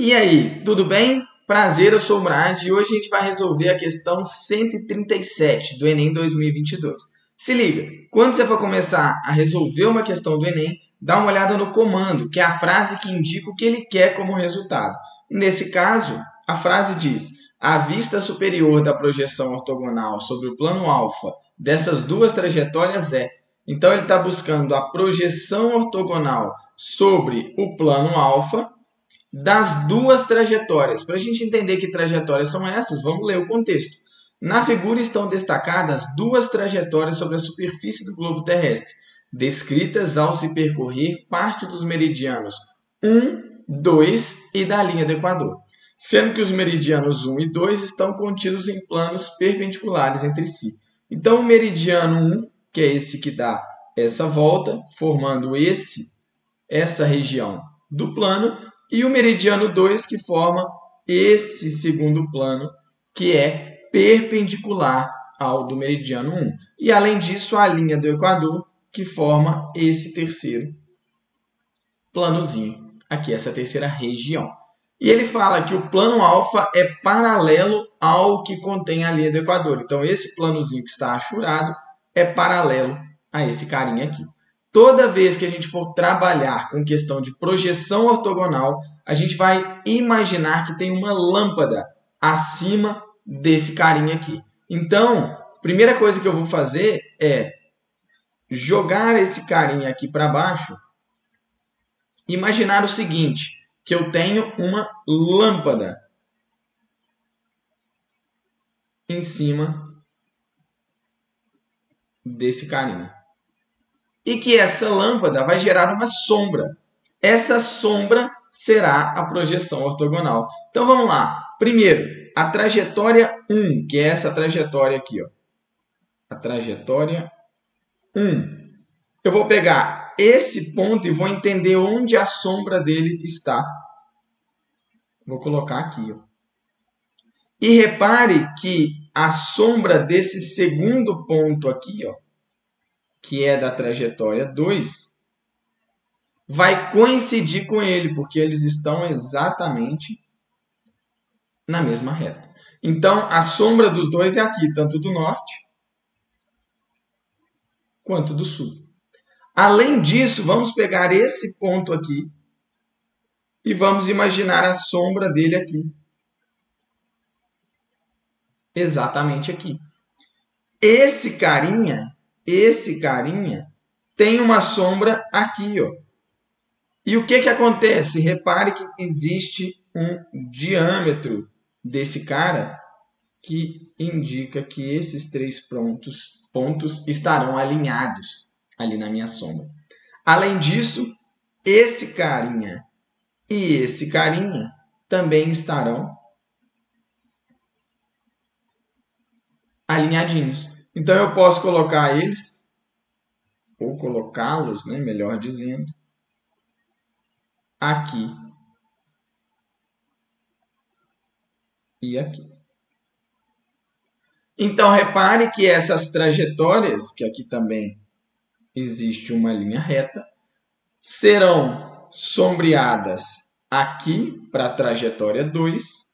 E aí, tudo bem? Prazer, eu sou o Murad e hoje a gente vai resolver a questão 137 do Enem 2022. Se liga, quando você for começar a resolver uma questão do Enem, dá uma olhada no comando, que é a frase que indica o que ele quer como resultado. Nesse caso, a frase diz: a vista superior da projeção ortogonal sobre o plano alfa dessas duas trajetórias é. Então ele está buscando a projeção ortogonal sobre o plano alfa das duas trajetórias. Para a gente entender que trajetórias são essas, vamos ler o contexto. Na figura estão destacadas duas trajetórias sobre a superfície do globo terrestre, descritas ao se percorrer parte dos meridianos 1, 2 e da linha do Equador, sendo que os meridianos 1 e 2 estão contidos em planos perpendiculares entre si. Então, o meridiano 1, que é esse que dá essa volta, formando essa região do plano, e o meridiano 2, que forma esse segundo plano, que é perpendicular ao do meridiano 1. E, além disso, a linha do Equador, que forma esse terceiro planozinho, aqui, essa terceira região. E ele fala que o plano alfa é paralelo ao que contém a linha do Equador. Então, esse planozinho que está achurado é paralelo a esse carinha aqui. Toda vez que a gente for trabalhar com questão de projeção ortogonal, a gente vai imaginar que tem uma lâmpada acima desse carinha aqui. Então, a primeira coisa que eu vou fazer é jogar esse carinha aqui para baixo. Imaginar o seguinte, que eu tenho uma lâmpada em cima desse carinha. E que essa lâmpada vai gerar uma sombra. Essa sombra será a projeção ortogonal. Então vamos lá. Primeiro, a trajetória 1, que é essa trajetória aqui, ó. A trajetória 1. Eu vou pegar esse ponto e vou entender onde a sombra dele está. Vou colocar aqui, ó. E repare que a sombra desse segundo ponto aqui, ó, que é da trajetória 2, vai coincidir com ele, porque eles estão exatamente na mesma reta. Então, a sombra dos dois é aqui, tanto do norte quanto do sul. Além disso, vamos pegar esse ponto aqui e vamos imaginar a sombra dele aqui. Exatamente aqui. Esse carinha tem uma sombra aqui, ó. E o que acontece? Repare que existe um diâmetro desse cara que indica que esses três pontos estarão alinhados ali na minha sombra. Além disso, esse carinha e esse carinha também estarão alinhadinhos. Então, eu posso colocar eles, ou colocá-los, né, melhor dizendo, aqui e aqui. Então, repare que essas trajetórias, que aqui também existe uma linha reta, serão sombreadas aqui para a trajetória 2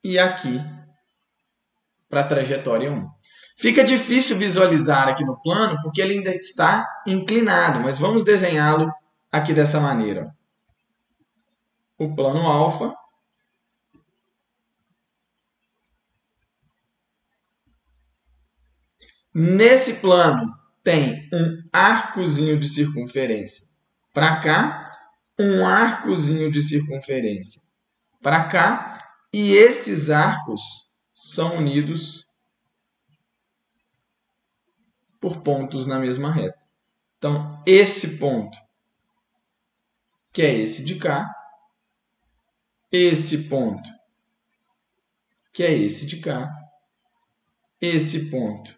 e aqui para a trajetória 1. Fica difícil visualizar aqui no plano porque ele ainda está inclinado, mas vamos desenhá-lo aqui dessa maneira. O plano alfa nesse plano tem um arcozinho de circunferência para cá, um arcozinho de circunferência para cá, e esses arcos são unidos por pontos na mesma reta. Então, esse ponto, que é esse de cá, esse ponto, que é esse de cá, esse ponto,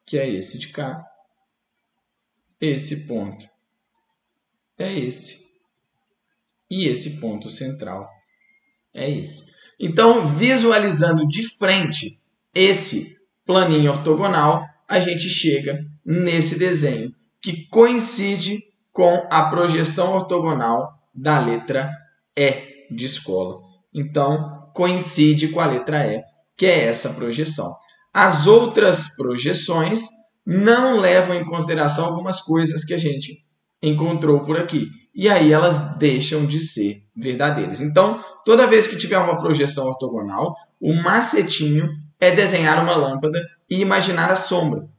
que é esse de cá, esse ponto é esse, e esse ponto central é esse. Então, visualizando de frente esse planinho ortogonal, a gente chega nesse desenho, que coincide com a projeção ortogonal da letra E de escola. Então, coincide com a letra E, que é essa projeção. As outras projeções não levam em consideração algumas coisas que a gente encontrou por aqui. E aí elas deixam de ser verdadeiras. Então, toda vez que tiver uma projeção ortogonal, o macetinho é desenhar uma lâmpada e imaginar a sombra.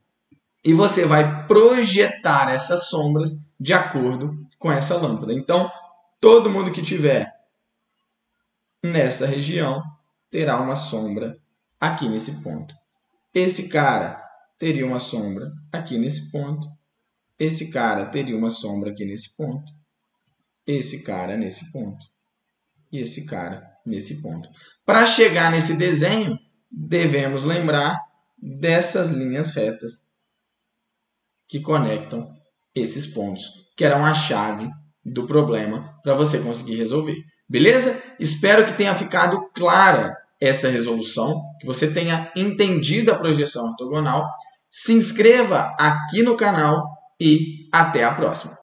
E você vai projetar essas sombras de acordo com essa lâmpada. Então, todo mundo que tiver nessa região terá uma sombra aqui nesse ponto. Esse cara teria uma sombra aqui nesse ponto. Esse cara teria uma sombra aqui nesse ponto. Esse cara nesse ponto. E esse cara nesse ponto. Para chegar nesse desenho, devemos lembrar dessas linhas retas que conectam esses pontos, que eram a chave do problema para você conseguir resolver. Beleza? Espero que tenha ficado clara essa resolução, que você tenha entendido a projeção ortogonal. Se inscreva aqui no canal e até a próxima.